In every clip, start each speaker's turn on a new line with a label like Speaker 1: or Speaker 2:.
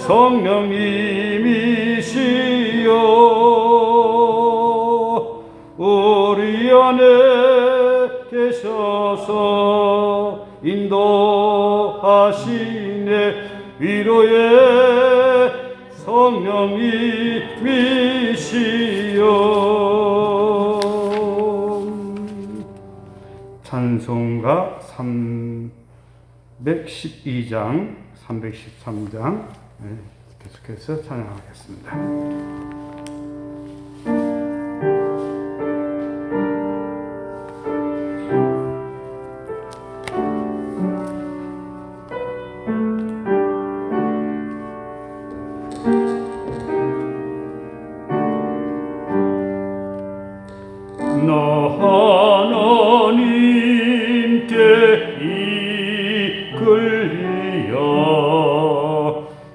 Speaker 1: 성령님이시여 우리 안에 계셔서 인도하시네 위로의 성령님이시여. 찬송가 312장 313장 계속해서 찬양하겠습니다. 하나님께 이끌리어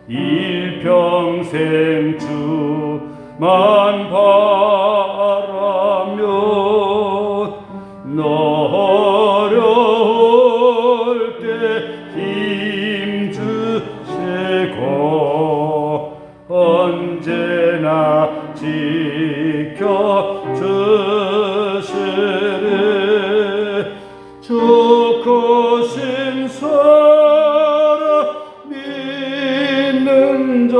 Speaker 1: 일평생 주만 바라며 어려울 때 힘주시고 언제나 지켜주시리. 주 크신 사랑 믿는 자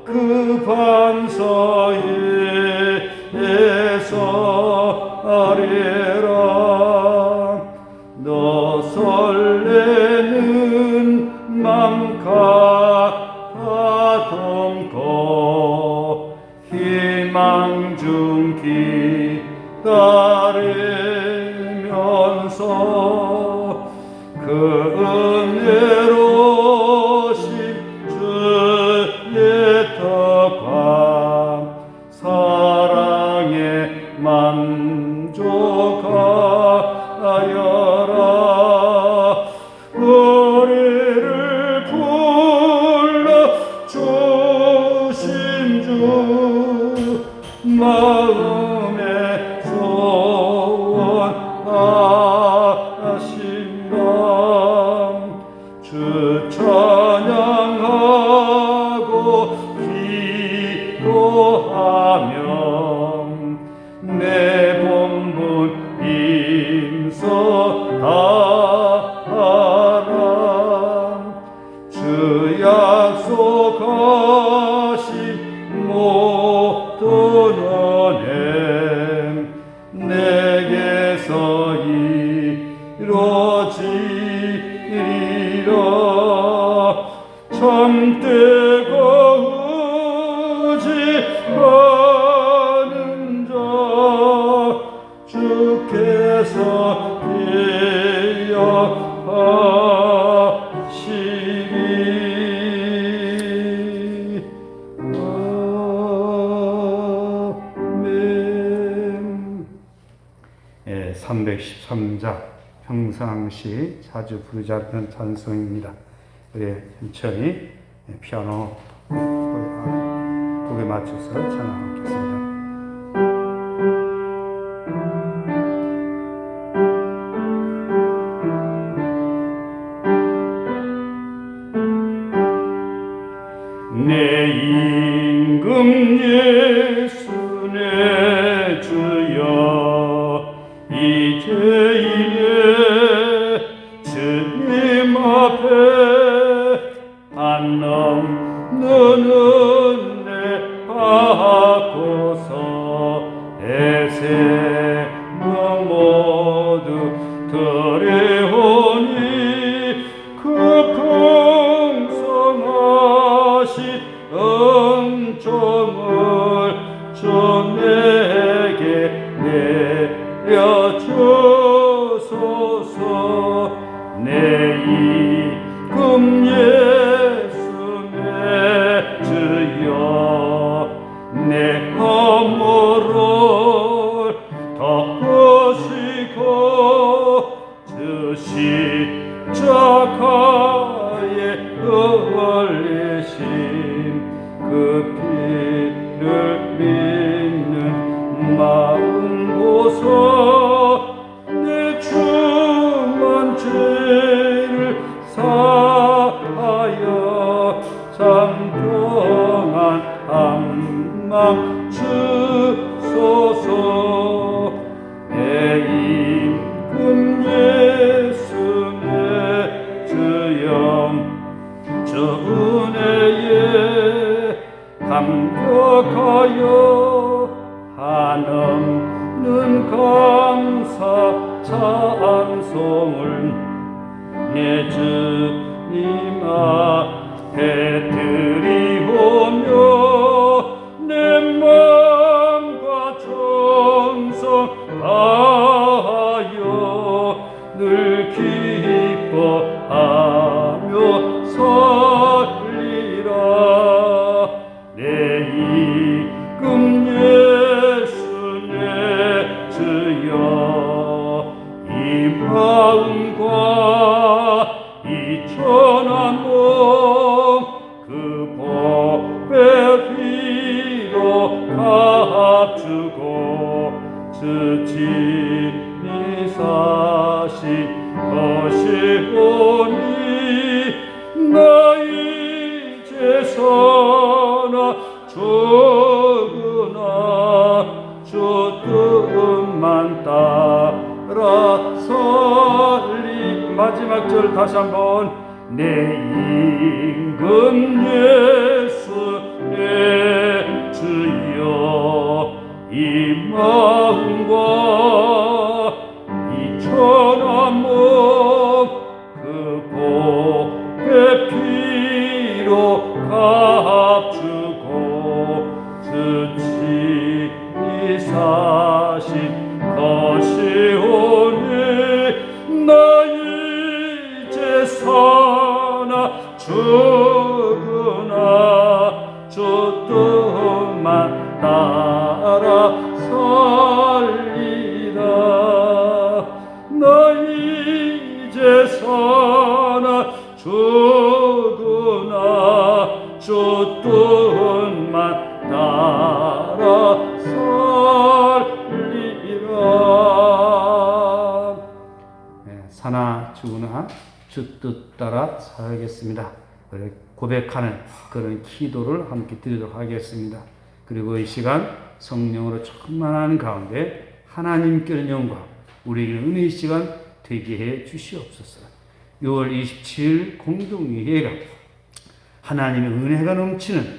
Speaker 1: 그 반사에서 아뢰라. 너 설레는 맘 가다듬고 희망 중 기다리면서 그 은혜로우신 주의 덕과 사랑에 만족하여라. 우리를 불러주신 주 마음에 소원하신다. 주 찬양하고 기도하며 내 본분 임서하라. 주 약속하신 모든 은혜 내게서 이루어지리라. 참되고 의지하는 자 주께서 되어하시리. 아멘. 313장 평상시 자주 부르지 않는 찬송입니다. 우리 천천히 피아노 곡에 맞춰서 찬양하겠습니다. 내 임금 예수 내 주여 이제이래 주님 앞에 안 넘는 은혜 받고서 내 생명 모두 드리오니 그 풍성하신 은총을 주 내게 내려주소서. 내 임금 예수 내 주여 내 허물을 덮으시고 주 십자가에 흘리신 그 피를 믿는 마음 보소. 내 주만 죄를 사하여 상정한 한망 주소서. 내 임금 예수 내 주여 주 은혜에 감격하여 한없는 감사 찬송을 내 주님 앞에 드리오며 내 마음과 정성 다하여 늘 기뻐하며 살리라. 내 임금 예수 내 주여 이 마음과 이 천한 몸 그 법의 피로 값주고 주 친히 사신 것이오니 나 이제 사나 죽으나 주 뜻만 따라 살리. 마지막 절 다시 한번. 내 임금 예수 내 주여 이 마음과 이 천한 몸 그 복의 피로 값주고 주 친히 사신 것이오니 나 이제 사나 죽으나 주 뜻만 따라 살리라. 나 이제 사나 죽으나 주 뜻만 따라 살리라. 사나 죽으나 주 뜻 따라 살겠습니다. 고백하는 그런 기도를 함께 드리도록 하겠습니다. 그리고 이 시간 성령으로 충만한 가운데 하나님께는 영광, 우리에게 은혜의 시간 되게 해 주시옵소서. 6월 27일 공동의회가 하나님의 은혜가 넘치는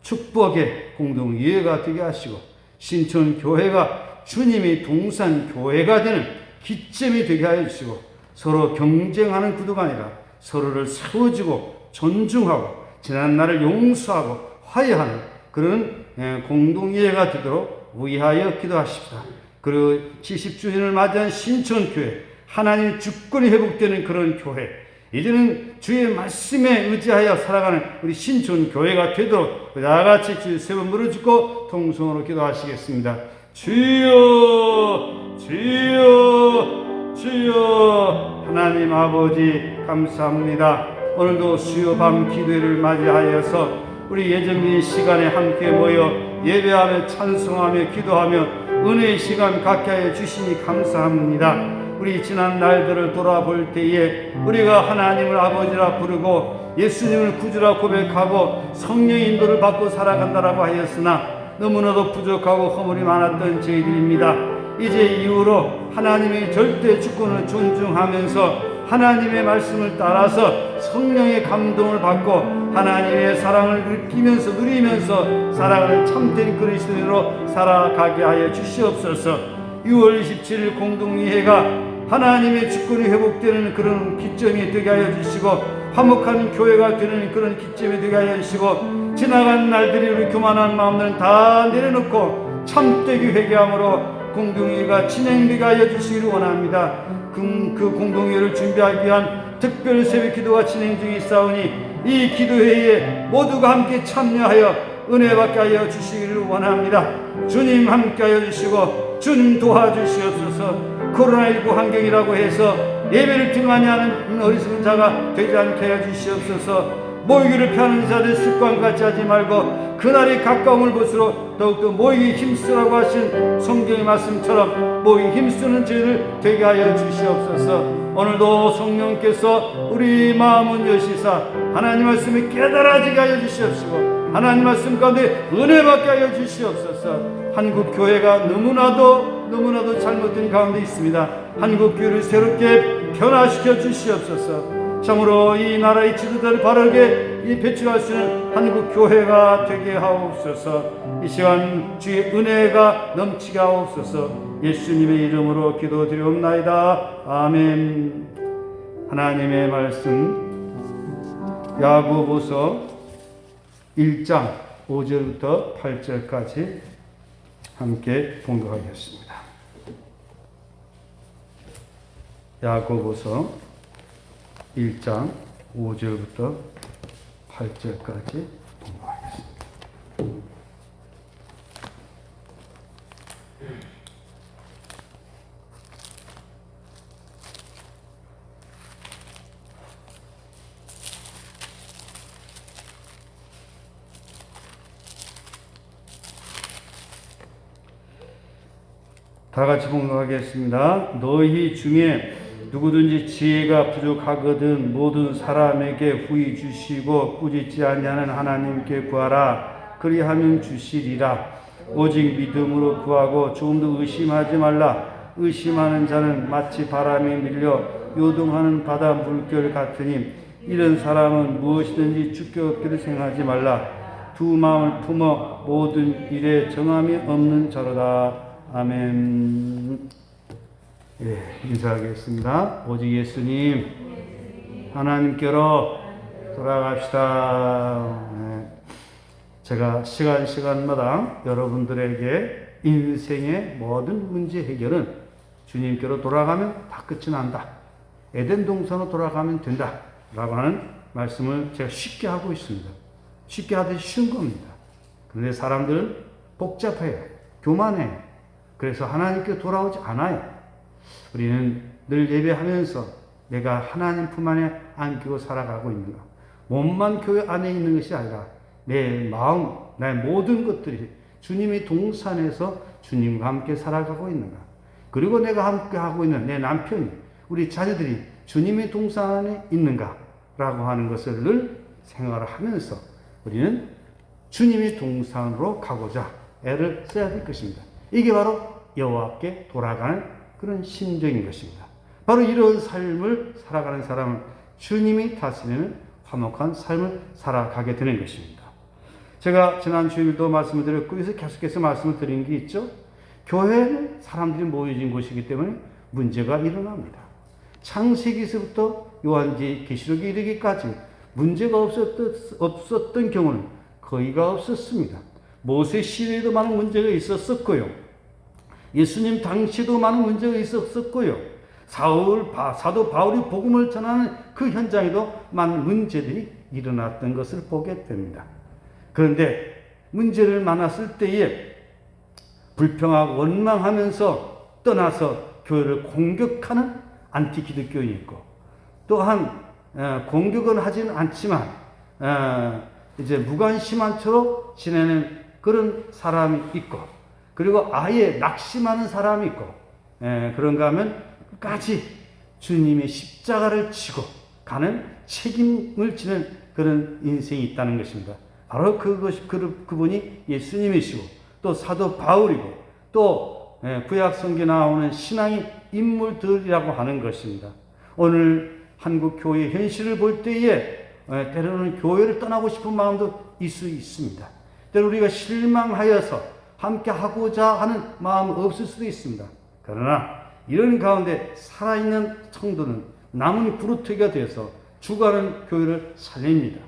Speaker 1: 축복의 공동의회가 되게 하시고 신촌교회가 주님의 동산교회가 되는 기점이 되게 하여 주시고 서로 경쟁하는 구도가 아니라 서로를 세워주고 존중하고 지난날을 용서하고 화해하는 그런 공동이해가 되도록 위하여 기도하십시다. 그리고 70주년을 맞이한 신촌교회, 하나님의 주권이 회복되는 그런 교회, 이제는 주의 말씀에 의지하여 살아가는 우리 신촌교회가 되도록 나같이 주의 세 번 무릎짓고 통성으로 기도하시겠습니다. 주여 주여 주여. 하나님 아버지 감사합니다. 오늘도 수요 밤 기도회를 맞이하여서 우리 예정된 시간에 함께 모여 예배하며 찬송하며 기도하며 은혜의 시간 갖게 하여 주시니 감사합니다. 우리 지난 날들을 돌아볼 때에 우리가 하나님을 아버지라 부르고 예수님을 구주라 고백하고 성령의 인도를 받고 살아간다라고 하였으나 너무나도 부족하고 허물이 많았던 저희들입니다. 이제 이후로 하나님의 절대 주권을 존중하면서 하나님의 말씀을 따라서 성령의 감동을 받고 하나님의 사랑을 느끼면서 누리면서 살아가는 참된 그리스도인으로 살아가게 하여 주시옵소서. 6월 27일 공동의회가 하나님의 주권이 회복되는 그런 기점이 되게 하여 주시고 화목한 교회가 되는 그런 기점이 되게 하여 주시고 지나간 날들이 우리 교만한 마음들은 다 내려놓고 참되게 회개함으로 공동회가 진행되게 하여 주시기를 원합니다. 그 공동회를 준비하기 위한 특별 새벽 기도가 진행 중에 있사오니 이 기도회에 모두가 함께 참여하여 은혜 받게 하여 주시기를 원합니다. 주님 함께 하여 주시고 주님 도와주시옵소서. 코로나19 환경이라고 해서 예배를 등한히 하는 어리석은 자가 되지 않게 하여 주시옵소서. 모이기를 피하는 자들 습관같이 하지 말고 그날이 가까움을 볼수록 더욱더 모이기 힘쓰라고 하신 성경의 말씀처럼 모이기 힘쓰는 저희들 되게 하여 주시옵소서. 오늘도 성령께서 우리 마음은 여시사 하나님 말씀이 깨달아지게 하여 주시옵시고 하나님 말씀 가운데 은혜 받게 하여 주시옵소서. 한국 교회가 너무나도 잘못된 가운데 있습니다. 한국 교회를 새롭게 변화시켜 주시옵소서. 참으로 이 나라의 지도자를 바르게 배출할 수 있는 한국 교회가 되게 하옵소서. 이 시간 주의 은혜가 넘치게 하옵소서. 예수님의 이름으로 기도드리옵나이다. 아멘. 하나님의 말씀 야고보서 1장 5절부터 8절까지 함께 봉독하겠습니다. 야고보서 1장 5절부터 8절까지 봉독하겠습니다. 다 같이 봉독하겠습니다. 너희 중에 누구든지 지혜가 부족하거든 모든 사람에게 후히 주시고 꾸짖지 아니하는 하나님께 구하라. 그리하면 주시리라. 오직 믿음으로 구하고 조금도 의심하지 말라. 의심하는 자는 마치 바람에 밀려 요동하는 바다 물결 같으니 이런 사람은 무엇이든지 주께 얻기를 생각하지 말라. 두 마음을 품어 모든 일에 정함이 없는 자로다. 아멘. 예, 인사하겠습니다. 오직 예수님, 하나님께로 돌아갑시다. 예, 제가 시간마다 여러분들에게 인생의 모든 문제 해결은 주님께로 돌아가면 다 끝이 난다. 에덴 동산으로 돌아가면 된다. 라고 하는 말씀을 제가 쉽게 하고 있습니다. 쉽게 하듯이 쉬운 겁니다. 그런데 사람들은 복잡해요. 교만해요. 그래서 하나님께 돌아오지 않아요. 우리는 늘 예배하면서 내가 하나님 품 안에 안기고 살아가고 있는가. 몸만 교회 안에 있는 것이 아니라 내 마음, 나의 모든 것들이 주님의 동산에서 주님과 함께 살아가고 있는가. 그리고 내가 함께 하고 있는 내 남편이, 우리 자녀들이 주님의 동산 안에 있는가 라고 하는 것을 늘 생각을 하면서 우리는 주님의 동산으로 가고자 애를 써야 될 것입니다. 이게 바로 여호와께 돌아가는 그런 심정인 것입니다. 바로 이런 삶을 살아가는 사람은 주님이 다스리는 화목한 삶을 살아가게 되는 것입니다. 제가 지난 주일도 말씀을 드렸고 여기서 계속해서 말씀을 드린 게 있죠. 교회는 사람들이 모여진 곳이기 때문에 문제가 일어납니다. 창세기에서부터 요한계시록에 이르기까지 문제가 없었던 경우는 거의가 없었습니다. 모세 시대에도 많은 문제가 있었었고요. 예수님 당시도 많은 문제가 있었었고요. 사도 바울이 복음을 전하는 그 현장에도 많은 문제들이 일어났던 것을 보게 됩니다. 그런데 문제를 만났을 때에 불평하고 원망하면서 떠나서 교회를 공격하는 안티기독교인이 있고, 또한 공격은 하지는 않지만 이제 무관심한 채로 지내는 그런 사람이 있고, 그리고 아예 낙심하는 사람이 있고, 그런가 하면 끝까지 주님의 십자가를 지고 가는 책임을 지는 그런 인생이 있다는 것입니다. 바로 그분이 예수님이시고 또 사도 바울이고 또 구약 성경에 나오는 신앙의 인물들이라고 하는 것입니다. 오늘 한국 교회의 현실을 볼 때에 때로는 교회를 떠나고 싶은 마음도 있을 수 있습니다. 때로 우리가 실망하여서 함께 하고자 하는 마음은 없을 수도 있습니다. 그러나 이런 가운데 살아있는 성도는 남은 그루터기가 되어서 죽어가는 교회를 살립니다.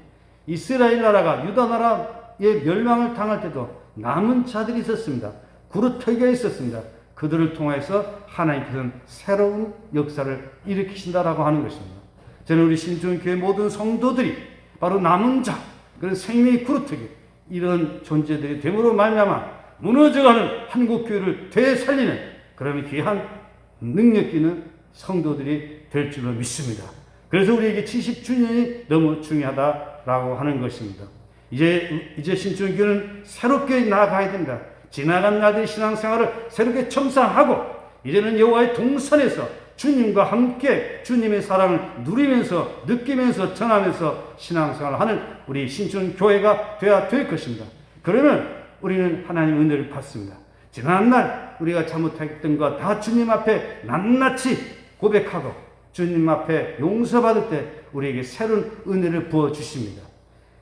Speaker 1: 이스라엘 나라가 유다 나라의 멸망을 당할 때도 남은 자들이 있었습니다. 그루터기가 있었습니다. 그들을 통해서 하나님께서는 새로운 역사를 일으키신다라고 하는 것입니다. 저는 우리 신중교회 모든 성도들이 바로 남은 자, 그런 생명의 그루터기, 이런 존재들이 됨으로 말미암아 무너져가는 한국교회를 되살리는 그런 귀한 능력 있는 성도들이 될 줄로 믿습니다. 그래서 우리에게 70주년이 너무 중요하다 라고 하는 것입니다. 이제 신천교는 새롭게 나아가야 됩니다. 지나간 날들의 신앙생활을 새롭게 청산하고 이제는 여호와의 동산에서 주님과 함께 주님의 사랑을 누리면서 느끼면서 전하면서 신앙생활을 하는 우리 신천교회가 되어야 될 것입니다. 그러면 우리는 하나님의 은혜를 받습니다. 지난 날 우리가 잘못했던 것 다 주님 앞에 낱낱이 고백하고 주님 앞에 용서받을 때 우리에게 새로운 은혜를 부어주십니다.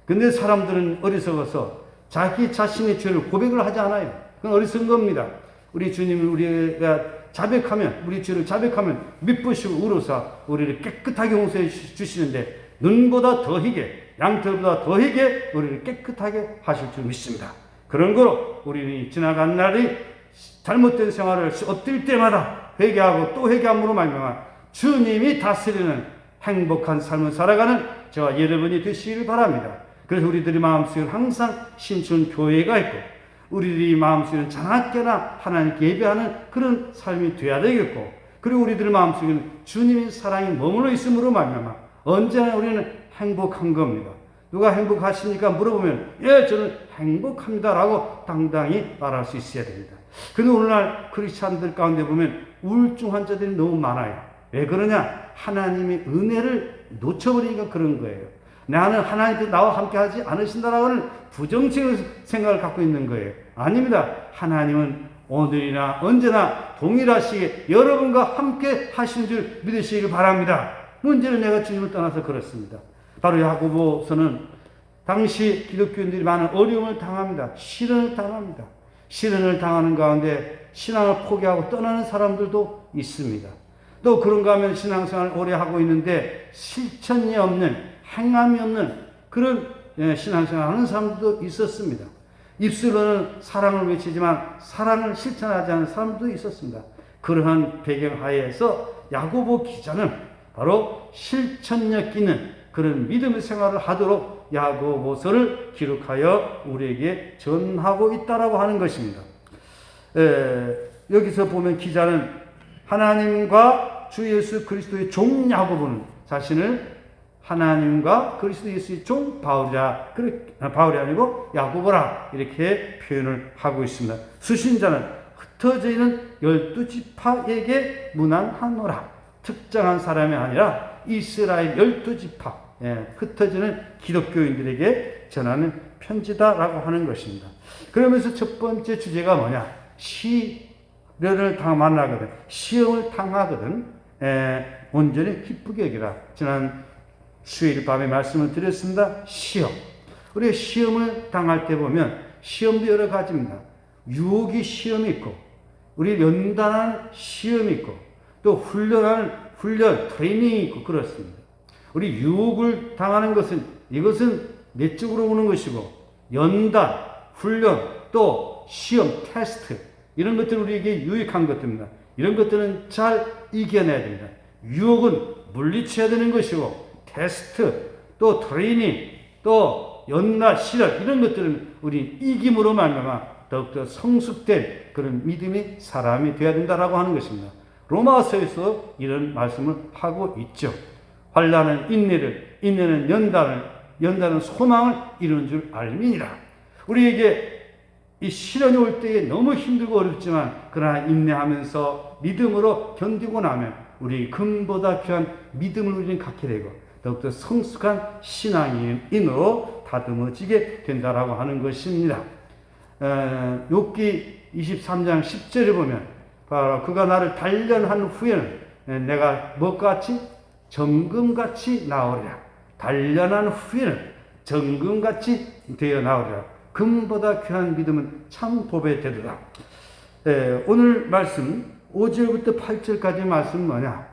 Speaker 1: 근데 사람들은 어리석어서 자기 자신의 죄를 고백을 하지 않아요. 그건 어리석은 겁니다. 우리 주님을 우리가 자백하면, 우리 죄를 자백하면 미쁘시고 우러사 우리를 깨끗하게 용서해 주시는데 눈보다 더 희게, 양털보다 더 희게 우리를 깨끗하게 하실 줄 믿습니다. 그런 거로 우리는 지나간 날이 잘못된 생활을 엎드릴 때마다 회개하고 또 회개함으로 말미암아 주님이 다스리는 행복한 삶을 살아가는 저와 여러분이 되시길 바랍니다. 그래서 우리들의 마음속에 항상 신천교회가 있고 우리들이 마음속에는 자나깨나 하나님께 예배하는 그런 삶이 되어야 되겠고, 그리고 우리들의 마음속에는 주님의 사랑이 머물러 있음으로 말미암아 언제나 우리는 행복한 겁니다. 누가 행복하십니까? 물어보면 예, 저는 행복합니다 라고 당당히 말할 수 있어야 됩니다. 그런데 오늘날 크리스찬들 가운데 보면 우울증 환자들이 너무 많아요. 왜 그러냐? 하나님의 은혜를 놓쳐버리니까 그런 거예요. 나는 하나님께서 나와 함께 하지 않으신다라는 부정적인 생각을 갖고 있는 거예요. 아닙니다. 하나님은 오늘이나 언제나 동일하시게 여러분과 함께 하신 줄 믿으시길 바랍니다. 문제는 내가 주님을 떠나서 그렇습니다. 바로 야고보서는 당시 기독교인들이 많은 어려움을 당합니다. 시련을 당합니다. 시련을 당하는 가운데 신앙을 포기하고 떠나는 사람들도 있습니다. 또 그런가 하면 신앙생활을 오래 하고 있는데 실천이 없는, 행함이 없는 그런 신앙생활을 하는 사람들도 있었습니다. 입술로는 사랑을 외치지만 사랑을 실천하지 않는 사람도 있었습니다. 그러한 배경하에서 야고보 기자는 바로 실천력 있는 그런 믿음의 생활을 하도록 야고보서를 기록하여 우리에게 전하고 있다라고 하는 것입니다. 여기서 보면 기자는 하나님과 주 예수 그리스도의 종 야고보는 자신을 하나님과 그리스도 예수의 종 바울이라, 바울이 아니고 야고보라 이렇게 표현을 하고 있습니다. 수신자는 흩어져 있는 12지파에게 문안하노라. 특정한 사람이 아니라 이스라엘 12지파, 흩어지는 기독교인들에게 전하는 편지다라고 하는 것입니다. 그러면서 첫 번째 주제가 뭐냐? 시련을 만나거든, 시험을 당하거든 온전히 기쁘게 여기라. 지난 수요일 밤에 말씀을 드렸습니다. 시험. 우리가 시험을 당할 때 보면 시험도 여러 가지입니다. 유혹이 시험이 있고, 우리 연단하는 시험이 있고, 또 훈련하는 트레이닝이 있고 그렇습니다. 우리 유혹을 당하는 것은 이것은 내적으로 오는 것이고, 연단, 훈련, 또 시험, 테스트 이런 것들은 우리에게 유익한 것들입니다. 이런 것들은 잘 이겨내야 됩니다. 유혹은 물리쳐야 되는 것이고, 테스트, 또 트레이닝, 또 연단, 시련 이런 것들은 우리 이김으로 말미암아 더욱더 성숙된 그런 믿음의 사람이 되어야 된다라고 하는 것입니다. 로마서에서 이런 말씀을 하고 있죠. 환난은 인내를, 인내는 연단을, 연단은 소망을 이루는 줄 알미니라. 우리에게 이 시련이 올 때에 너무 힘들고 어렵지만 그러나 인내하면서 믿음으로 견디고 나면 우리 금보다 귀한 믿음을 우리는 갖게 되고 더욱더 성숙한 신앙인으로 다듬어지게 된다라고 하는 것입니다. 욥기 23장 10절에 보면 바로 그가 나를 단련한 후에는 내가 뭐같이 정금같이 나오리라. 단련한 후에는 정금같이 되어 나오리라. 금보다 귀한 믿음은 참 복의 되도다. 오늘 말씀 5절부터 8절까지 말씀은 뭐냐?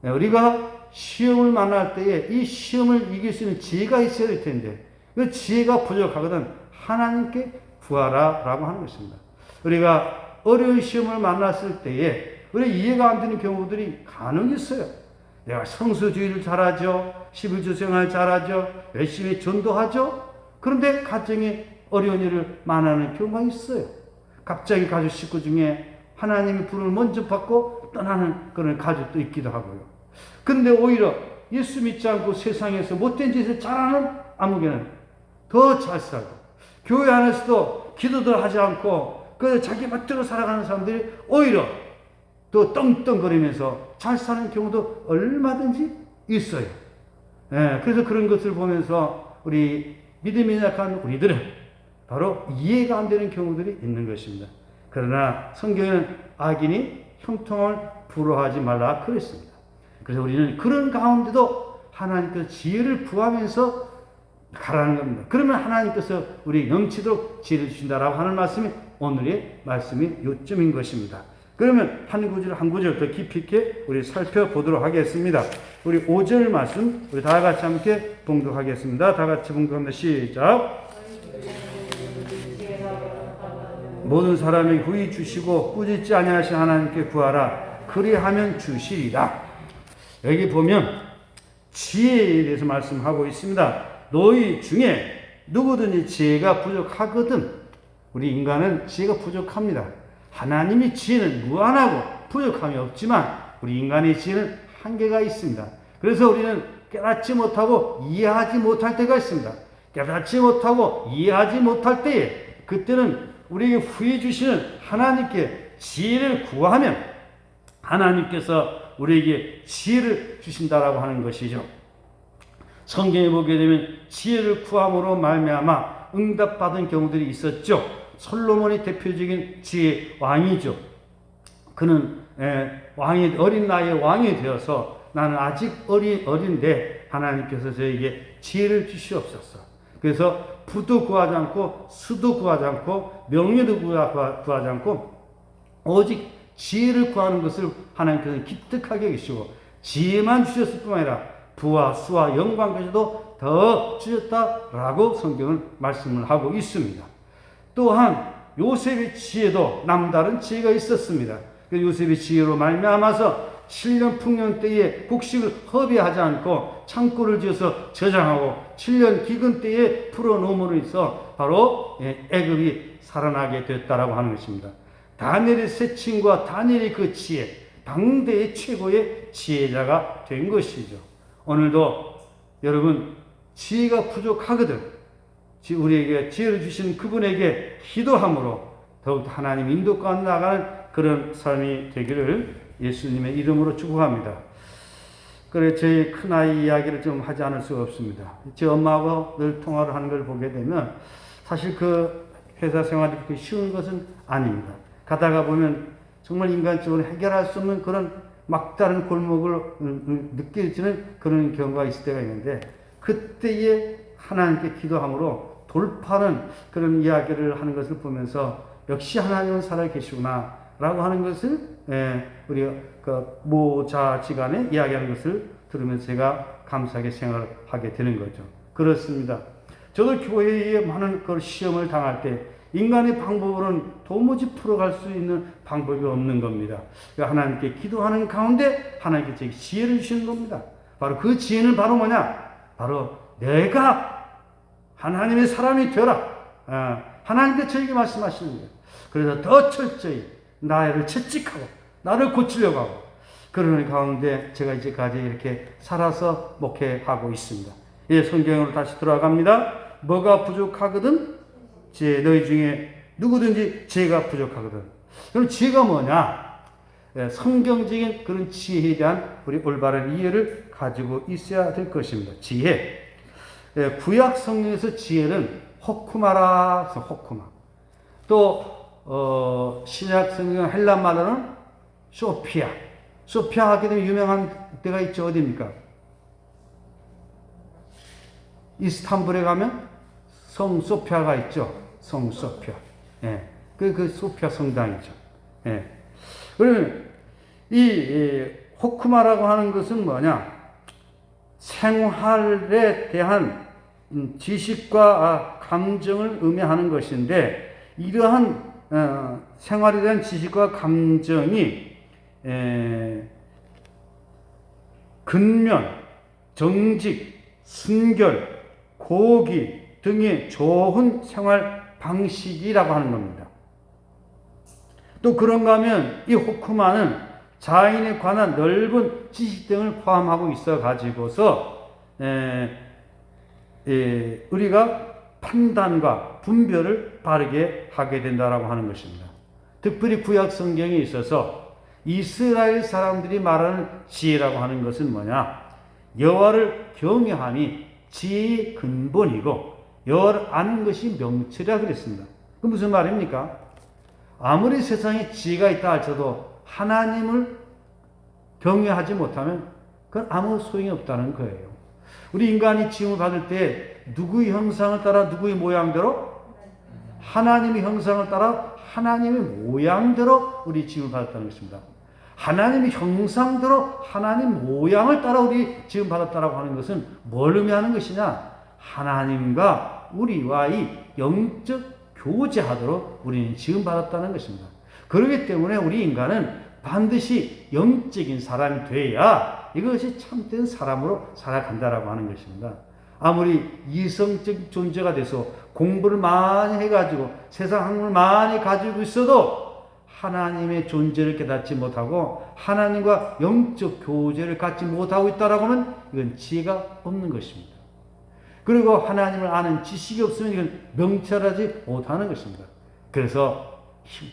Speaker 1: 우리가 시험을 만날 때에 이 시험을 이길 수 있는 지혜가 있어야 될 텐데 그 지혜가 부족하거든 하나님께 구하라 라고 하는 것입니다. 우리가 어려운 시험을 만났을 때에 우리 이해가 안 되는 경우들이 간혹 있어요. 내가 성수주의를 잘하죠. 11조 생활 잘하죠. 열심히 전도하죠. 그런데 가정에 어려운 일을 만나는 경우가 있어요. 갑자기 가족 식구 중에 하나님의 불을 먼저 받고 떠나는 그런 가족도 있기도 하고요. 근데 오히려 예수 믿지 않고 세상에서 못된 짓을 잘하는 아무개는 더 잘 살고, 교회 안에서도 기도도 하지 않고 그 자기 멋대로 살아가는 사람들이 오히려 또 떵떵거리면서 잘 사는 경우도 얼마든지 있어요. 그래서 그런 것을 보면서 우리 믿음이 약한 우리들은 바로 이해가 안 되는 경우들이 있는 것입니다. 그러나 성경에는 악인이 형통함을 부러워하지 말라 그랬습니다. 그래서 우리는 그런 가운데도 하나님께서 지혜를 구하면서 가라는 겁니다. 그러면 하나님께서 우리 넘치도록 지혜를 주신다라고 하는 말씀이 오늘의 말씀이 요점인 것입니다. 그러면 한 구절 한 구절 더 깊이 있게 우리 살펴보도록 하겠습니다. 우리 5절 말씀 우리 다 같이 함께 봉독하겠습니다. 다 같이 봉독합니다. 시작. 모든 사람에게 후히 주시고 꾸짖지 아니하신 하나님께 구하라. 그리하면 주시리라. 여기 보면 지혜에 대해서 말씀하고 있습니다. 너희 중에 누구든지 지혜가 부족하거든. 우리 인간은 지혜가 부족합니다. 하나님의 지혜는 무한하고 부족함이 없지만 우리 인간의 지혜는 한계가 있습니다. 그래서 우리는 깨닫지 못하고 이해하지 못할 때가 있습니다. 깨닫지 못하고 이해하지 못할 때에 그때는 우리에게 후히 주시는 하나님께 지혜를 구하면 하나님께서 우리에게 지혜를 주신다라고 하는 것이죠. 성경에 보게 되면 지혜를 구함으로 말미암아 응답받은 경우들이 있었죠. 솔로몬이 대표적인 지혜 왕이죠. 그는 왕이 어린 나이에 왕이 되어서 나는 아직 어린데 하나님께서 저에게 지혜를 주시옵소서. 그래서 부도 구하지 않고 수도 구하지 않고 명예도 구하지 않고 오직 지혜를 구하는 것을 하나님께서는 기특하게 계시고 지혜만 주셨을 뿐만 아니라 부와 수와 영광까지도 더 주셨다라고 성경은 말씀을 하고 있습니다. 또한 요셉의 지혜도 남다른 지혜가 있었습니다. 요셉의 지혜로 말미암아서 7년 풍년 때에 곡식을 허비하지 않고 창고를 지어서 저장하고 7년 기근 때에 풀어놓음으로 해서 바로 애굽이 살아나게 됐다라고 하는 것입니다. 다니엘의 세친과 다니엘의 그 지혜, 당대의 최고의 지혜자가 된 것이죠. 오늘도 여러분 지혜가 부족하거든 우리에게 지혜를 주신 그분에게 기도함으로 더욱 하나님 인도 가운데 나가는 그런 삶이 되기를 예수님의 이름으로 축복합니다. 그래 저희 큰아이 이야기를 좀 하지 않을 수가 없습니다. 제 엄마하고 늘 통화를 하는 걸 보게 되면 사실 그 회사 생활이 그렇게 쉬운 것은 아닙니다. 가다가 보면 정말 인간적으로 해결할 수 없는 그런 막다른 골목을 느껴지는 그런 경우가 있을 때가 있는데 그때에 하나님께 기도함으로 돌파하는 그런 이야기를 하는 것을 보면서 역시 하나님은 살아계시구나 라고 하는 것을 우리 그 모자지간에 이야기하는 것을 들으면서 제가 감사하게 생각하게 되는 거죠. 그렇습니다. 저도 교회에 많은 그 시험을 당할 때 인간의 방법으로는 도무지 풀어갈 수 있는 방법이 없는 겁니다. 하나님께 기도하는 가운데 하나님께 제게 지혜를 주시는 겁니다. 바로 그 지혜는 바로 뭐냐? 바로 내가 하나님의 사람이 되라. 하나님께 저에게 말씀하시는 거예요. 그래서 더 철저히 나를 채찍하고 나를 고치려고 하고 그러는 가운데 제가 이제까지 이렇게 살아서 목회하고 있습니다. 예, 성경으로 다시 돌아갑니다. 뭐가 부족하거든? 너희 중에 누구든지 지혜가 부족하거든. 그럼 지혜가 뭐냐? 성경적인 그런 지혜에 대한 우리 올바른 이해를 가지고 있어야 될 것입니다. 지혜. 구약 성경에서 지혜는 호쿠마라, 호쿠마. 또 신약 성경 헬라 말로는 소피아. 소피아 하게 되면 유명한 데가 있죠. 어디입니까? 이스탄불에 가면 성 소피아가 있죠. 성 소피아. 예. 그 소피아 성당이죠. 예. 그러면 이 호쿠마라고 하는 것은 뭐냐? 생활에 대한 지식과 감정을 의미하는 것인데 이러한 생활에 대한 지식과 감정이 근면, 정직, 순결, 고기 등의 좋은 생활 방식이라고 하는 겁니다. 또 그런가 하면 이 호쿠마는 자인에 관한 넓은 지식 등을 포함하고 있어 가지고서 우리가 판단과 분별을 바르게 하게 된다라고 하는 것입니다. 특별히 구약 성경에 있어서 이스라엘 사람들이 말하는 지혜라고 하는 것은 뭐냐? 여호와를 경외함이 지혜의 근본이고 여호와를 아는 것이 명철이라 그랬습니다. 그 무슨 말입니까? 아무리 세상에 지혜가 있다 할지라도 하나님을 경외하지 못하면 그건 아무 소용이 없다는 거예요. 우리 인간이 지음을 받을 때 누구의 형상을 따라 누구의 모양대로? 하나님의 형상을 따라 하나님의 모양대로 우리 지음을 받았다는 것입니다. 하나님의 형상대로 하나님 모양을 따라 우리 지음 받았다라고 하는 것은 뭘 의미하는 것이냐? 하나님과 우리와의 영적 교제하도록 우리는 지음 받았다는 것입니다. 그렇기 때문에 우리 인간은 반드시 영적인 사람이 돼야 이것이 참된 사람으로 살아간다라고 하는 것입니다. 아무리 이성적 존재가 돼서 공부를 많이 해가지고 세상 학문을 많이 가지고 있어도 하나님의 존재를 깨닫지 못하고 하나님과 영적 교제를 갖지 못하고 있다라고 하면 이건 지혜가 없는 것입니다. 그리고 하나님을 아는 지식이 없으면 이건 명철하지 못하는 것입니다. 그래서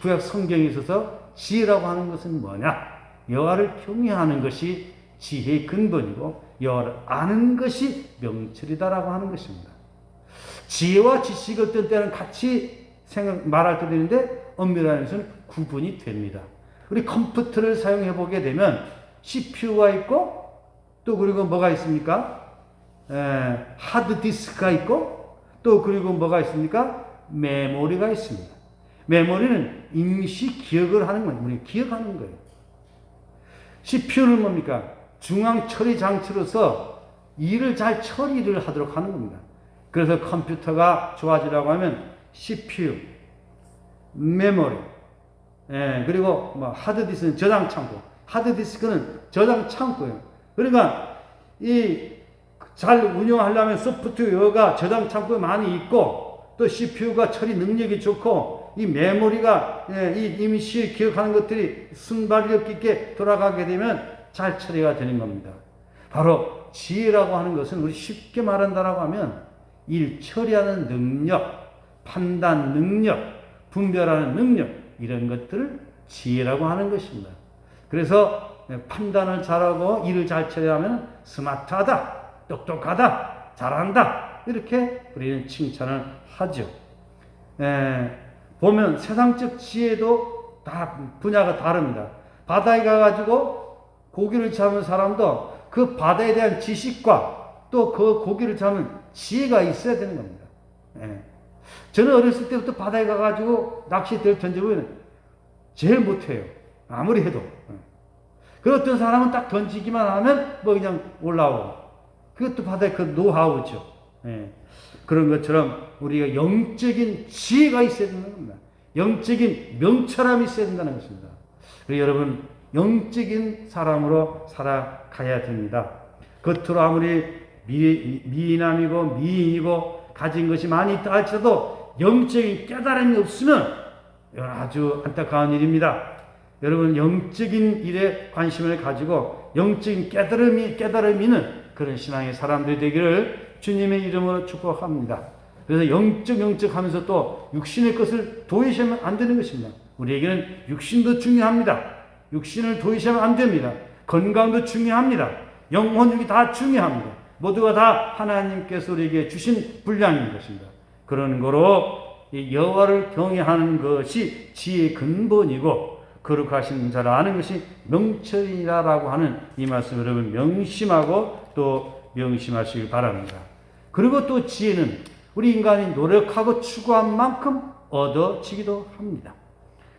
Speaker 1: 구약 성경에 있어서 지혜라고 하는 것은 뭐냐? 여호와를 경외하는 것이 지혜의 근본이고 여호와를 아는 것이 명철이다라고 하는 것입니다. 지혜와 지식이 어떤 때는 같이 말할 때도 있는데 엄밀한 것은 구분이 됩니다. 우리 컴퓨터를 사용해 보게 되면 CPU가 있고 또 그리고 뭐가 있습니까? 하드디스크가 있고 또 그리고 뭐가 있습니까? 메모리가 있습니다. 메모리는 임시 기억을 하는 거예요. 우리 기억하는 거예요. CPU는 뭡니까? 중앙 처리 장치로서 일을 잘 처리를 하도록 하는 겁니다. 그래서 컴퓨터가 좋아지라고 하면 CPU, 메모리, 그리고 뭐 하드디스크는 저장 창고. 하드디스크는 저장 창고예요. 그러니까 이 잘 운영하려면 소프트웨어가 저장 창고에 많이 있고 또 CPU가 처리 능력이 좋고 이 메모리가 이 임시 기억하는 것들이 순발력 있게 돌아가게 되면 잘 처리가 되는 겁니다. 바로 지혜라고 하는 것은 우리 쉽게 말한다라고 하면 일 처리하는 능력, 판단 능력, 분별하는 능력 이런 것들을 지혜라고 하는 것입니다. 그래서 판단을 잘하고 일을 잘 처리하면 스마트하다, 똑똑하다, 잘한다 이렇게 우리는 칭찬을 하죠. 보면 세상적 지혜도 다 분야가 다릅니다. 바다에 가가지고 고기를 잡은 사람도 그 바다에 대한 지식과 또 그 고기를 잡는 지혜가 있어야 되는 겁니다. 저는 어렸을 때부터 바다에 가가지고 낚싯대를 던져보면 제일 못해요. 아무리 해도. 그 어떤 사람은 딱 던지기만 하면 뭐 그냥 올라오고. 그것도 바다의 그 노하우죠. 그런 것처럼 우리가 영적인 지혜가 있어야 된다는 겁니다. 영적인 명철함이 있어야 된다는 것입니다. 그리고 여러분 영적인 사람으로 살아가야 됩니다. 겉으로 아무리 미남이고 미인이고 가진 것이 많이 있다 할지라도 영적인 깨달음이 없으면 아주 안타까운 일입니다. 여러분 영적인 일에 관심을 가지고 영적인 깨달음이 있는 그런 신앙의 사람들이 되기를 주님의 이름으로 축복합니다. 그래서 영적 하면서 또 육신의 것을 도외시하면 안 되는 것입니다. 우리에게는 육신도 중요합니다. 육신을 도외시하면 안 됩니다. 건강도 중요합니다. 영혼육이 다 중요합니다. 모두가 다 하나님께서 우리에게 주신 분량인 것입니다. 그런 거로 여호와를 경외하는 것이 지혜의 근본이고 거룩하신 자를 아는 것이 명철이라고 하는 이 말씀 여러분 명심하고 또 명심하시길 바랍니다. 그리고 또 지혜는 우리 인간이 노력하고 추구한 만큼 얻어지기도 합니다.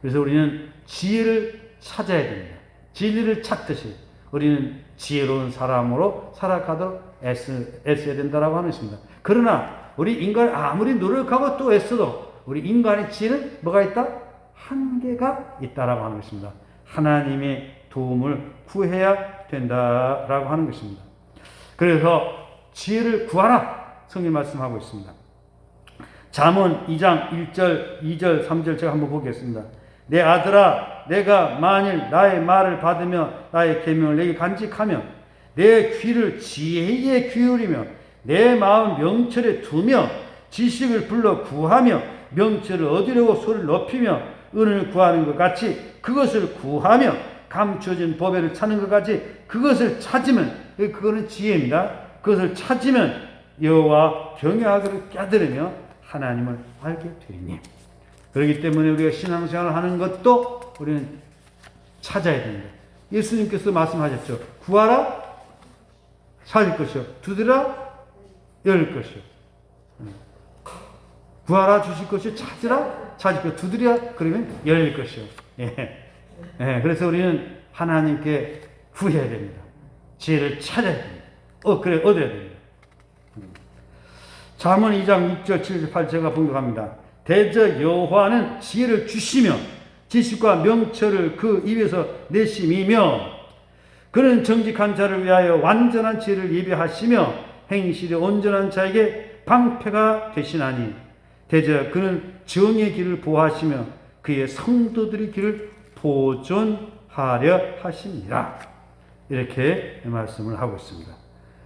Speaker 1: 그래서 우리는 지혜를 찾아야 됩니다. 진리를 찾듯이 우리는 지혜로운 사람으로 살아가도록 애써야 된다고 하는 것입니다. 그러나 우리 인간이 아무리 노력하고 또 애써도 우리 인간의 지혜는 뭐가 있다? 한계가 있다라고 하는 것입니다. 하나님의 도움을 구해야 된다라고 하는 것입니다. 그래서 지혜를 구하라 성경 말씀하고 있습니다. 잠언 2장 1절, 2절, 3절 제가 한번 보겠습니다. 내 아들아 내가 만일 나의 말을 받으며 나의 계명을 내게 간직하며 내 귀를 지혜에 기울이며 내 마음 명철에 두며 지식을 불러 구하며 명철을 얻으려고 소리를 높이며 은을 구하는 것 같이 그것을 구하며 감춰진 보배를 찾는 것 같이 그것을 찾으면, 그거는 지혜입니다. 그것을 찾으면 여호와 경외하기를 깨달으며 하나님을 알게 되리니. 그렇기 때문에 우리가 신앙생활을 하는 것도 우리는 찾아야 됩니다. 예수님께서 말씀하셨죠. 구하라 찾을 것이요, 두드라 열릴 것이요. 구하라 주실 것이요, 찾으라 찾을 것이요, 두드려 그러면 열릴 것이요. 그래서 우리는 하나님께 구해야 됩니다. 지혜를 찾아야 됩니다. 그래 얻어야 됩니다. 잠언 2장 6절 7절 8절가 분격합니다. 대저 여호와는 지혜를 주시며 지식과 명철을 그 입에서 내심이며 그는 정직한 자를 위하여 완전한 지혜를 예비하시며 행실이 온전한 자에게 방패가 되시나니 대저 그는 정의 길을 보호하시며 그의 성도들의 길을 보존하려 하십니다. 이렇게 말씀을 하고 있습니다.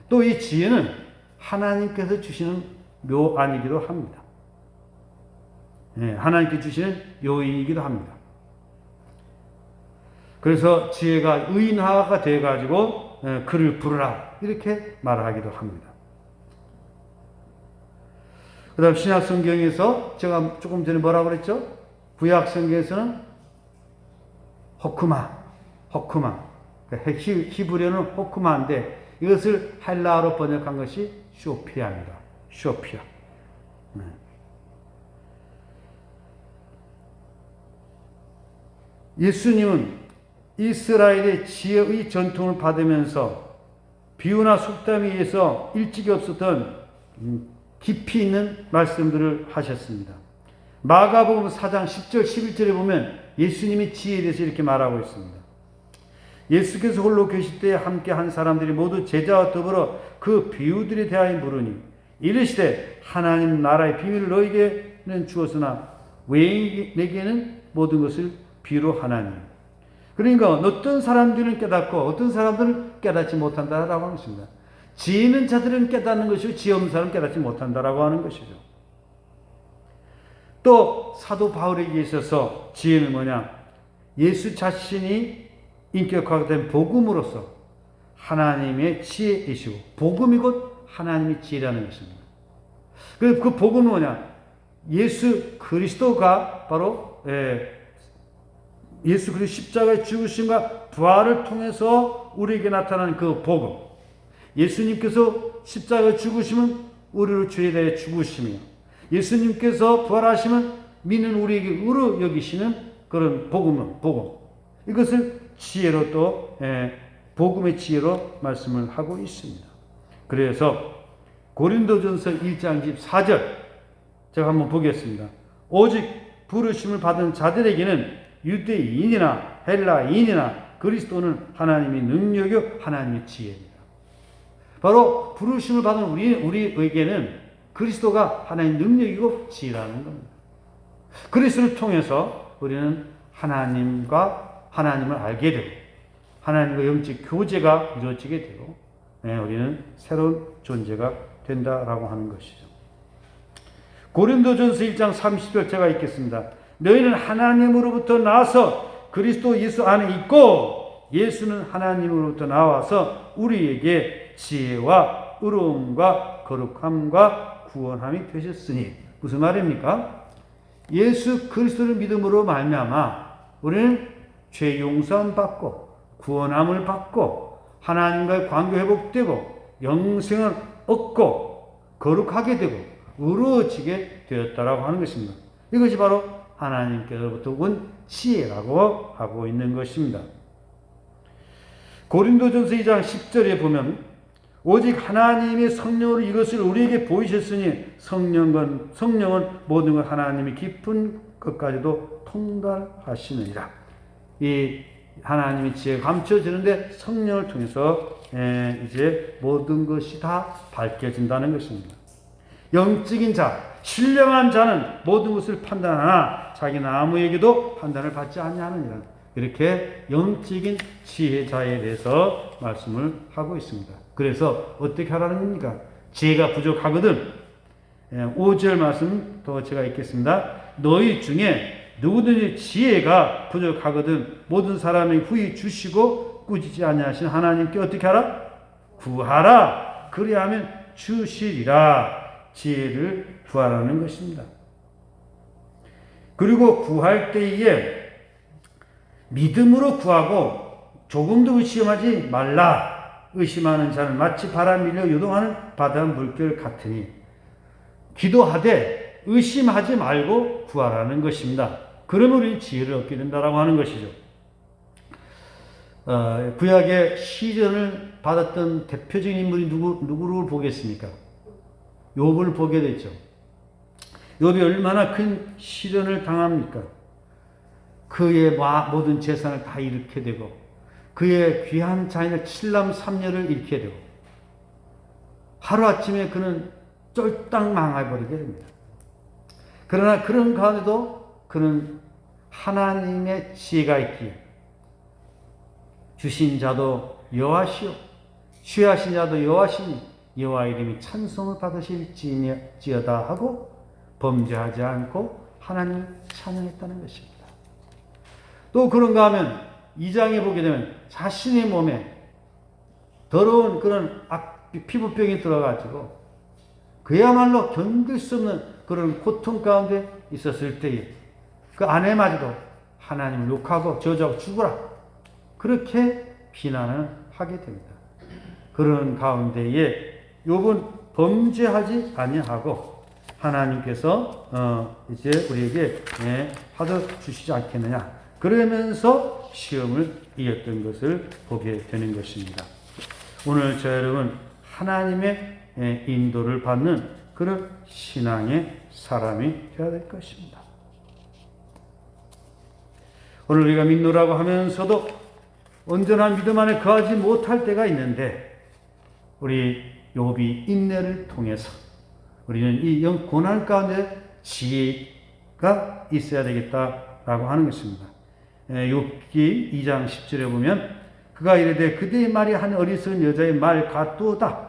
Speaker 1: 또 이 지혜는 하나님께서 주시는 묘안이기도 합니다. 하나님께 주시는 요인이기도 합니다. 그래서 지혜가 의인화가 돼가지고 그를 부르라 이렇게 말하기도 합니다. 그 다음 신약성경에서 제가 조금 전에 뭐라고 그랬죠? 구약성경에서는 호크마 히브리어는 호크마인데 이것을 헬라어로 번역한 것이 쇼피아입니다. 쇼피아. 예수님은 이스라엘의 지혜의 전통을 받으면서 비유나 속담에 의해서 일찍이 없었던 깊이 있는 말씀들을 하셨습니다. 마가복음 4장 10절 11절에 보면 예수님이 지혜에 대해서 이렇게 말하고 있습니다. 예수께서 홀로 계실 때 함께 한 사람들이 모두 제자와 더불어 그 비유들에 대하여 물으니 이르시되 하나님 나라의 비밀을 너희에게는 주었으나 외인에게는 모든 것을 비유로 하나니. 그러니까 어떤 사람들은 깨닫고 어떤 사람들은 깨닫지 못한다라고 하는 것입니다. 지혜 있는 자들은 깨닫는 것이고 지혜 없는 사람은 깨닫지 못한다라고 하는 것이죠. 또 사도 바울에게 있어서 지혜는 뭐냐? 예수 자신이 인격화된 복음으로서 하나님의 지혜이시고 복음이 곧 하나님의 지혜라는 것입니다. 그 복음은 뭐냐? 예수 그리스도가 바로 예수 그리스도 십자가의 죽으심과 부활을 통해서 우리에게 나타나는 그 복음. 예수님께서 십자가에 죽으시면 우리를 죄에 대해 죽으시며 예수님께서 부활하시면 믿는 우리에게 의로 여기시는 그런 복음은 복음. 이것을 지혜로 또 복음의 지혜로 말씀을 하고 있습니다. 그래서 고린도전서 1장 24절 제가 한번 보겠습니다. 오직 부르심을 받은 자들에게는 유대인이나 헬라인이나 그리스도는 하나님의 능력이요 하나님의 지혜입니다. 바로 부르심을 받은 우리에게는 그리스도가 하나님의 능력이고 지혜라는 겁니다. 그리스도를 통해서 우리는 하나님을 알게 되고 하나님과 영적 교제가 이루어지게 되고 우리는 새로운 존재가 된다라고 하는 것이죠. 고린도전서 1장 30절 제가 읽겠습니다. 너희는 하나님으로부터 나와서 그리스도 예수 안에 있고 예수는 하나님으로부터 나와서 우리에게 지혜와 의로움과 거룩함과 구원함이 되셨으니 무슨 말입니까? 예수 그리스도를 믿음으로 말미암아 우리는 죄 용서함 받고 구원함을 받고 하나님과의 관계 회복되고 영생을 얻고 거룩하게 되고 의로워지게 되었다라고 하는 것입니다. 이것이 바로 하나님께로부터 온 지혜라고 하고 있는 것입니다. 고린도전서 2장 10절에 보면 오직 하나님의 성령으로 이것을 우리에게 보이셨으니 성령은 모든 것 하나님의 깊은 것까지도 통달하시느니라. 이 하나님의 지혜가 감춰지는데 성령을 통해서 이제 모든 것이 다 밝혀진다는 것입니다. 영적인 자, 신령한 자는 모든 것을 판단하나 자기는 아무에게도 판단을 받지 아니하느니라. 이렇게 영적인 지혜자에 대해서 말씀을 하고 있습니다. 그래서 어떻게 하라는 겁니까? 지혜가 부족하거든. 5절 말씀 더 제가 읽겠습니다. 너희 중에 누구든지 지혜가 부족하거든 모든 사람이 후히 주시고 꾸짖지 아니하신 하나님께 어떻게 하라? 구하라. 그리하면 주시리라. 지혜를 구하라는 것입니다. 그리고 구할 때에 믿음으로 구하고 조금도 의심하지 말라. 의심하는 자는 마치 바람 밀려 요동하는 바다 물결 같으니. 기도하되 의심하지 말고 구하라는 것입니다. 그러면 우리는 지혜를 얻게 된다라고 하는 것이죠. 구약의 시련을 받았던 대표적인 인물이 누구를 보겠습니까? 욥을 보게 됐죠. 욥이 얼마나 큰 시련을 당합니까? 그의 모든 재산을 다 잃게 되고 그의 귀한 자녀 7남 3녀를 잃게 되고 하루아침에 그는 쫄딱 망해버리게 됩니다. 그러나 그런 가운데도 그는 하나님의 지혜가 있기에 주신 자도 여호와시요 취하신 자도 여호와시니 여호와 이름이 찬송을 받으실지어다 하고 범죄하지 않고 하나님을 찬양했다는 것입니다. 또 그런가 하면 2장에 보게 되면 자신의 몸에 더러운 그런 피부병이 들어가지고 그야말로 견딜 수 없는 그런 고통 가운데 있었을 때에 그 아내마저도 하나님을 욕하고 저주하고 죽어라 그렇게 비난을 하게 됩니다. 그런 가운데에 욥은 범죄하지 아니하고 하나님께서 이제 우리에게 받아 주시지 않겠느냐 그러면서 시험을 이겼던 것을 보게 되는 것입니다. 오늘 저 여러분 하나님의 인도를 받는 그런 신앙의 사람이 되어야 될 것입니다. 오늘 우리가 믿노라고 하면서도 온전한 믿음 안에 거하지 못할 때가 있는데 우리 욥이 인내를 통해서 우리는 이 고난 가운데 지혜가 있어야 되겠다라고 하는 것입니다. 욥기 2장 10절에 보면 그가 이르되 그대의 말이 한 어리석은 여자의 말 같도다.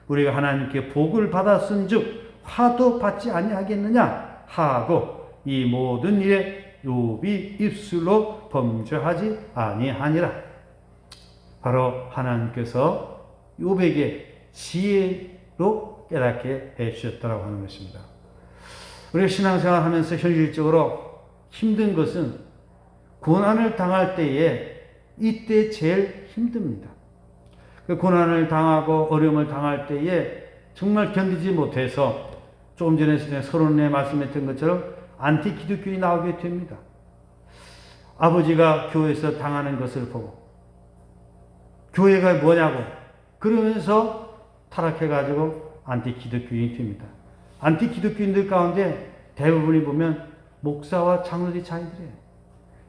Speaker 1: 우리가 하나님께 복을 받았은즉 화도 받지 아니하겠느냐 하고 이 모든 일에 욥이 입술로 범죄하지 아니하니라. 바로 하나님께서 욥에게 지혜로 깨닫게 해주셨다고 하는 것입니다. 우리가 신앙생활 하면서 현실적으로 힘든 것은 고난을 당할 때에 이때 제일 힘듭니다. 그 고난을 당하고 어려움을 당할 때에 정말 견디지 못해서 조금 전에 서론에 말씀했던 것처럼 안티 기독교인이 나오게 됩니다. 아버지가 교회에서 당하는 것을 보고 교회가 뭐냐고 그러면서 타락해가지고 안티 기독교인이 됩니다. 안티 기독교인들 가운데 대부분이 보면 목사와 장로들이 자기들이에요.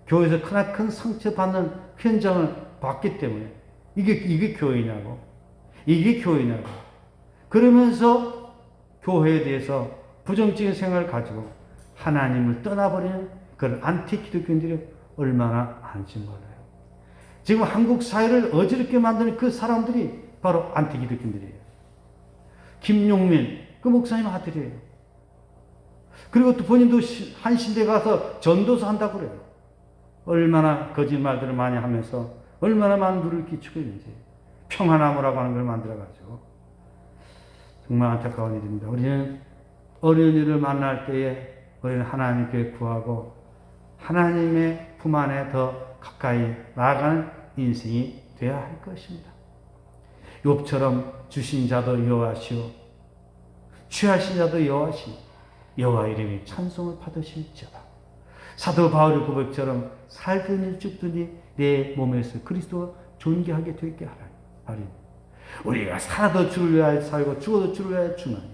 Speaker 1: 교회에서 크나큰 상처받는 현장을 봤기 때문에 이게 교회냐고 이게 교회냐고 그러면서 교회에 대해서 부정적인 생각을 가지고 하나님을 떠나버리는 그런 안티 기독교인들이 얼마나 많은지 몰라요. 지금 한국 사회를 어지럽게 만드는 그 사람들이 바로 안티 기독교인들이에요. 김용민 그 목사님 아들이에요. 그리고 또 본인도 한신대 가서 전도서 한다고 그래요. 얼마나 거짓말들을 많이 하면서 얼마나 많은 누를 끼치고 있는지 평화나무라고 하는 걸 만들어가지고 정말 안타까운 일입니다. 우리는 어려운 일을 만날 때에 우리는 하나님께 구하고 하나님의 품 안에 더 가까이 나아가는 인생이 되어야 할 것입니다. 욥처럼 주신 자도 여호와시오 취하신 자도 여호와시니 여호와 이름이 찬송을 받으실지어다. 사도 바울의 고백처럼 살든지 죽든지 내 몸에서 그리스도가 존귀하게 되게 하라니 우리가 살아도 주를 위하여 살고 죽어도 주를 위하여 죽나니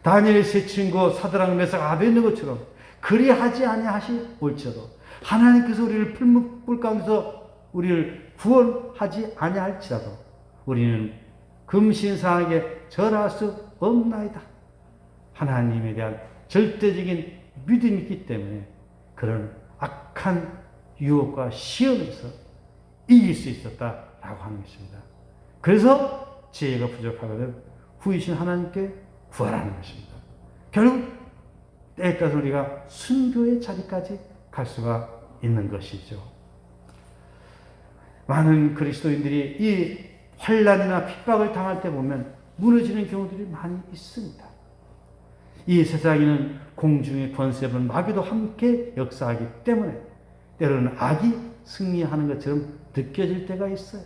Speaker 1: 다니엘의 세 친구 사드락 메삭 아벳느고처럼 그리하지 아니하시 올지라도 하나님께서 우리를 풀 가운데서 우리를 구원하지 아니할지라도 우리는 금신상에게 절할 수 없나이다. 하나님에 대한 절대적인 믿음이 있기 때문에 그런 악한 유혹과 시험에서 이길 수 있었다라고 하는 것입니다. 그래서 지혜가 부족하거든 후이신 하나님께 구하라는 것입니다. 결국 때에 따라서 우리가 순교의 자리까지 갈 수가 있는 것이죠. 많은 그리스도인들이 이 환난이나 핍박을 당할 때 보면 무너지는 경우들이 많이 있습니다. 이 세상에는 공중의 권세는 마귀도 함께 역사하기 때문에 때로는 악이 승리하는 것처럼 느껴질 때가 있어요.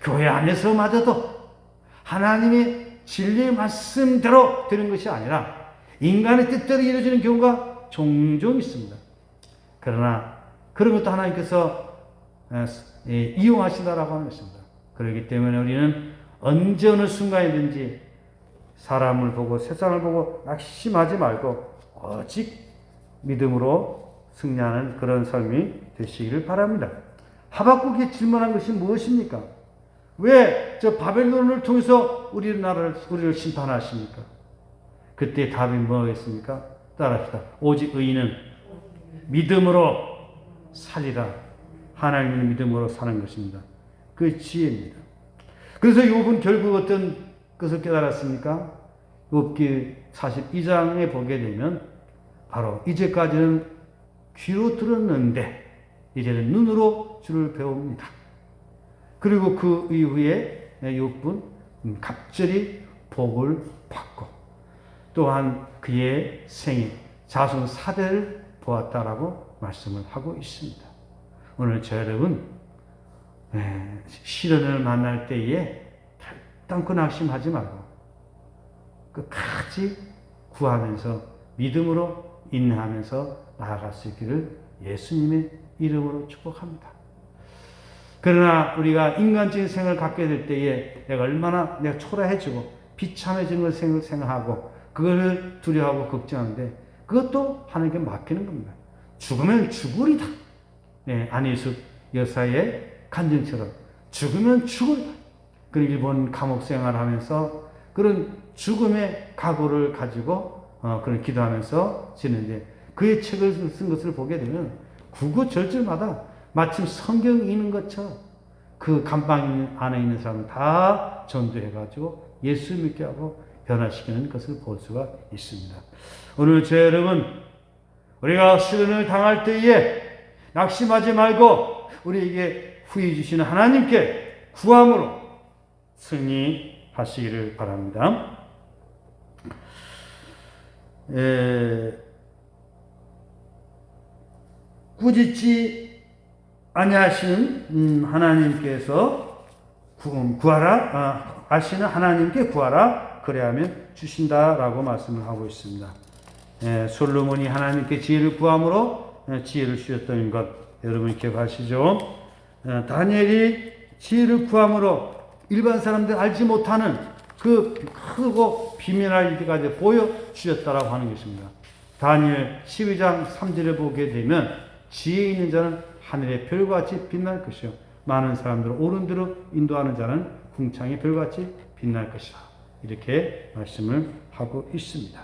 Speaker 1: 교회 안에서마저도 하나님의 진리의 말씀대로 되는 것이 아니라 인간의 뜻대로 이루어지는 경우가 종종 있습니다. 그러나 그런 것도 하나님께서 이용하신다라고 하는 것입니다. 그렇기 때문에 우리는 언제 어느 순간이든지 사람을 보고 세상을 보고 낙심하지 말고 오직 믿음으로 승리하는 그런 삶이 되시기를 바랍니다. 하박국이 질문한 것이 무엇입니까? 왜 저 바벨론을 통해서 우리를 심판하십니까? 그때 답이 뭐겠습니까? 따라합시다. 오직 의인은 믿음으로 살리라. 하나님의 믿음으로 사는 것입니다. 그 지혜입니다. 그래서 욥은 결국 어떤 것을 깨달았습니까? 욥기 42장에 보게 되면 바로 이제까지는 귀로 들었는데 이제는 눈으로 주를 배웁니다. 그리고 그 이후에 욥은 갑절이 복을 받고 또한 그의 생애 자손 4대를 보았다라고 말씀을 하고 있습니다. 오늘 저 여러분 시련을 만날 때에 결단코 낙심하지 말고 끝까지 구하면서 믿음으로 인내하면서 나아갈 수 있기를 예수님의 이름으로 축복합니다. 그러나 우리가 인간적인 생각을 갖게 될 때에 내가 초라해지고 비참해진 걸 생각하고 그거를 두려워하고 걱정하는데 그것도 하나님께 맡기는 겁니다. 죽으면 죽으리다. 안희숙 여사의 간증처럼 죽으면 죽으리다. 그 일본 감옥 생활을 하면서 그런 죽음의 각오를 가지고 그런 기도하면서 지는데 그의 책을 쓴 것을 보게 되면 구구절절마다 마침 성경이 있는 것처럼 그 감방 안에 있는 사람을 다 전도해가지고 예수 믿게 하고 변화시키는 것을 볼 수가 있습니다. 오늘 제 여러분, 우리가 시련을 당할 때에 낙심하지 말고 우리에게 후해 주시는 하나님께 구함으로 승리하시기를 바랍니다. 꾸짖지 아니하시는 하나님께서 구하라, 아시는 하나님께 구하라, 그래야면 주신다라고 말씀을 하고 있습니다. 솔로몬이 하나님께 지혜를 구함으로 지혜를 주셨던 것 여러분 기억하시죠? 다니엘이 지혜를 구함으로 일반 사람들 알지 못하는 그 크고 비밀한 일까지 보여주셨다라고 하는 것입니다. 다니엘 12장 3절을 보게 되면 지혜 있는 자는 하늘의 별같이 빛날 것이요 많은 사람들을 옳은 대로 인도하는 자는 궁창의 별같이 빛날 것이다. 이렇게 말씀을 하고 있습니다.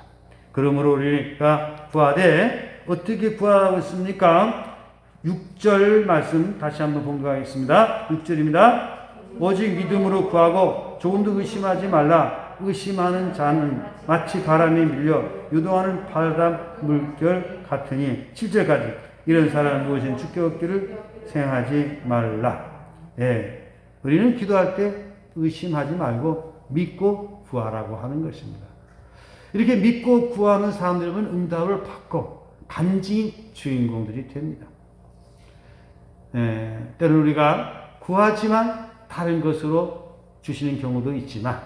Speaker 1: 그러므로 우리가 구하되 어떻게 구하고 있습니까? 6절 말씀 다시 한번 봉독하겠습니다. 6절입니다. 오직 믿음으로 구하고 조금도 의심하지 말라. 의심하는 자는 마치 바람에 밀려 유동하는 바람 물결 같으니 7절까지 이런 사람은 무엇인 주께 얻기를 생각하지 말라. 우리는 기도할 때 의심하지 말고 믿고 구하라고 하는 것입니다. 이렇게 믿고 구하는 사람들은 응답을 받고 간증히 주인공들이 됩니다. 때로는 우리가 구하지만 다른 것으로 주시는 경우도 있지만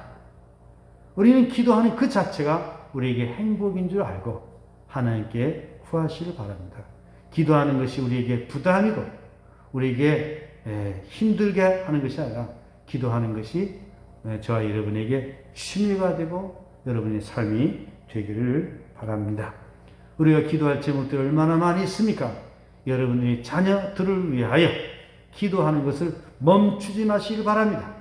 Speaker 1: 우리는 기도하는 그 자체가 우리에게 행복인 줄 알고 하나님께 구하시길 바랍니다. 기도하는 것이 우리에게 부담이고 우리에게 힘들게 하는 것이 아니라 기도하는 것이 저와 여러분에게 취미가 되고 여러분의 삶이 되기를 바랍니다. 우리가 기도할 제목들이 얼마나 많이 있습니까? 여러분의 자녀들을 위하여 기도하는 것을 멈추지 마시길 바랍니다.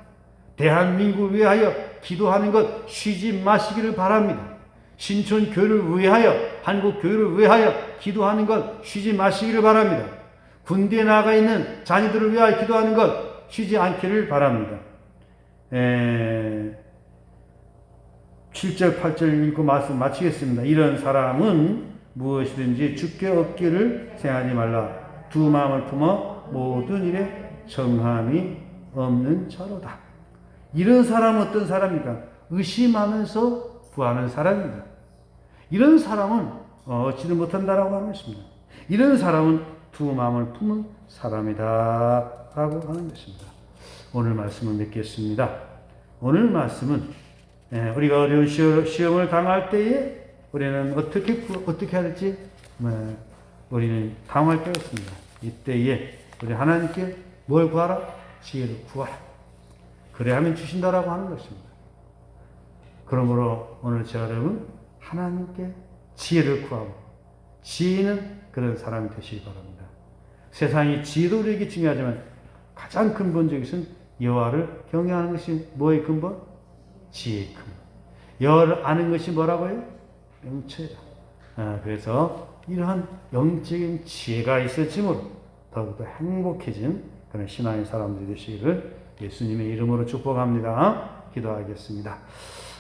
Speaker 1: 대한민국을 위하여 기도하는 것 쉬지 마시기를 바랍니다. 신촌 교회를 위하여 한국 교회를 위하여 기도하는 것 쉬지 마시기를 바랍니다. 군대에 나가 있는 자녀들을 위하여 기도하는 것 쉬지 않기를 바랍니다. 7절 8절 읽고 말씀 마치겠습니다. 이런 사람은 무엇이든지 주께 얻기를 생각하지 말라. 두 마음을 품어 모든 일에 정함이 없는 자로다. 이런 사람은 어떤 사람입니까? 의심하면서 구하는 사람입니다. 이런 사람은 얻지를 못한다라고 하는 것입니다. 이런 사람은 두 마음을 품은 사람이다 라고 하는 것입니다. 오늘 말씀을 맺겠습니다. 오늘 말씀은 우리가 어려운 시험을 당할 때에 우리는 어떻게 해야 될지 우리는 당할 때가 있습니다. 이때에 우리 하나님께 뭘 구하라? 지혜를 구하라. 그래야만 주신다라고 하는 것입니다. 그러므로 오늘 저와 여러분 하나님께 지혜를 구하고 지혜는 그런 사람이 되시기 바랍니다. 세상이 지혜도 우리에게 중요하지만 가장 근본적인 것은 여호와를 경외하는 것이 뭐의 근본? 지혜의 근본. 여호와를 아는 것이 뭐라고요? 영체다. 그래서 이러한 영적인 지혜가 있어짐으로 더욱더 행복해진 그런 신앙의 사람들이 되시기를 예수님의 이름으로 축복합니다. 기도하겠습니다.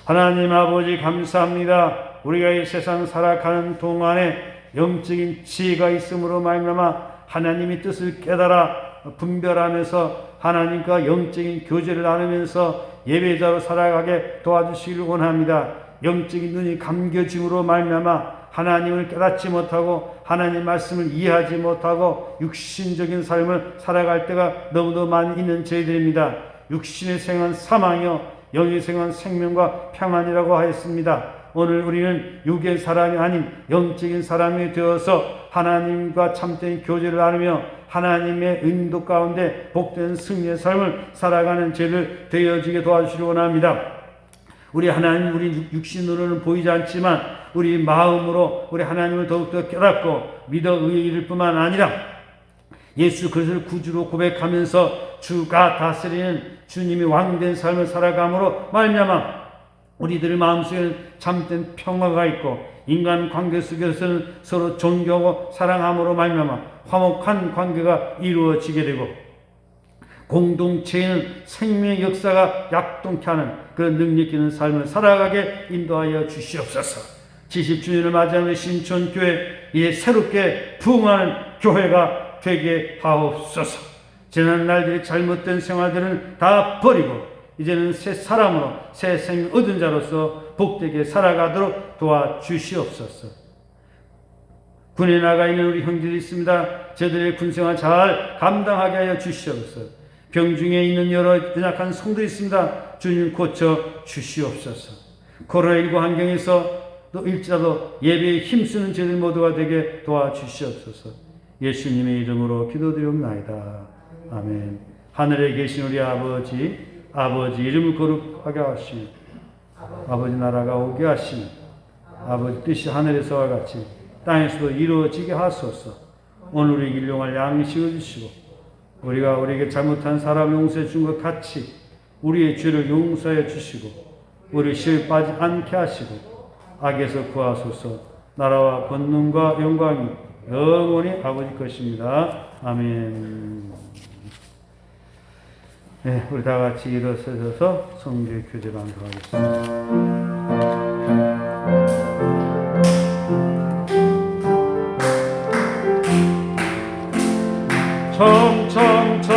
Speaker 1: 하나님 아버지 감사합니다. 우리가 이 세상 살아가는 동안에 영적인 지혜가 있음으로 말미암아 하나님의 뜻을 깨달아 분별하면서 하나님과 영적인 교제를 나누면서 예배자로 살아가게 도와주시기를 원합니다. 영적인 눈이 감겨짐으로 말미암아 하나님을 깨닫지 못하고 하나님 말씀을 이해하지 못하고 육신적인 삶을 살아갈 때가 너무도 많이 있는 저희들입니다. 육신의 생은 사망이요 영의 생은 생명과 평안이라고 하였습니다. 오늘 우리는 육의 사람이 아닌 영적인 사람이 되어서 하나님과 참된 교제를 나누며 하나님의 인도 가운데 복된 승리의 삶을 살아가는 죄를 되어지게 도와주시기 원합니다. 우리 하나님, 우리 육신으로는 보이지 않지만 우리 마음으로 우리 하나님을 더욱더 깨닫고 믿어 의를 뿐만 아니라 예수 그리스도를 구주로 고백하면서 주가 다스리는 주님이 왕된 삶을 살아감으로 말미암아 우리들 마음속에는 참된 평화가 있고 인간 관계 속에서는 서로 존경하고 사랑함으로 말미암아 화목한 관계가 이루어지게 되고 공동체에는 생명의 역사가 약동케 하는 그런 능력 있는 삶을 살아가게 인도하여 주시옵소서. 70주년을 맞이하는 신촌교회 이제 새롭게 부흥하는 교회가 되게 하옵소서. 지난 날들의 잘못된 생활들은 다 버리고 이제는 새 사람으로 새 생명 얻은 자로서 복되게 살아가도록 도와주시옵소서. 군에 나가 있는 우리 형제들이 있습니다. 저들의 군생활 잘 감당하게 하여 주시옵소서. 병중에 있는 여러 연약한 성도들이 있습니다. 주님 고쳐 주시옵소서. 코로나19 환경에서 또 일자도 예배에 힘쓰는 저들 모두가 되게 도와주시옵소서. 예수님의 이름으로 기도드리옵나이다. 아멘. 하늘에 계신 우리 아버지 이름을 거룩하게 하시며 아버지 나라가 오게 하시며 아버지 뜻이 하늘에서와 같이 땅에서도 이루어지게 하소서. 오늘 우리에게 일용할 양식을 주시고 우리가 우리에게 잘못한 사람 용서해 준 것 같이 우리의 죄를 용서해 주시고 우리 시험에 빠지지 않게 하시고 악에서 구하소서. 나라와 권능과 영광이 영원히 아버지 것입니다. 아멘. 네, 우리 다 같이 일어서서 성경 교제 방송하겠습니다. 청청청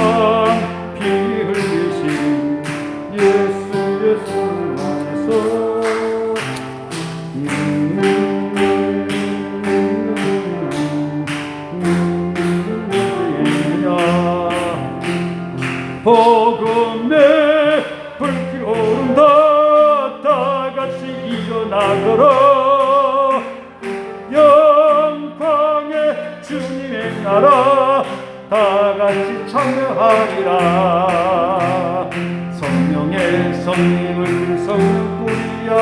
Speaker 1: 피 흘리신 예수의 손 안에서 복음의 불길 오른다. 다 같이 일어나거라. 영광의 주님의 나라 다 같이 참여하리라. 성령의 성령을 성령 뿌리야.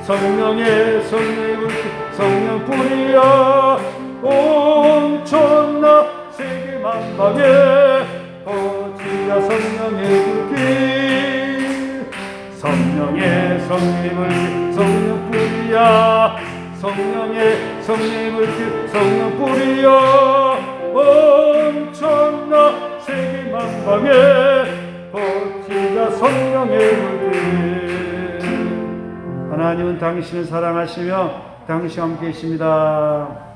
Speaker 1: 성령의 성령을 성령 뿌리야. 온 천하 세계 만방에 거치라 성령의 불길. 성령의 성령의 불길 성령 뿌리야. 성령의 성령의 불길 성령 뿌리야. 온 천하 세계 만방에 거치라 성령의 불빛. 하나님은 당신을 사랑하시며 당신과 함께 계십니다.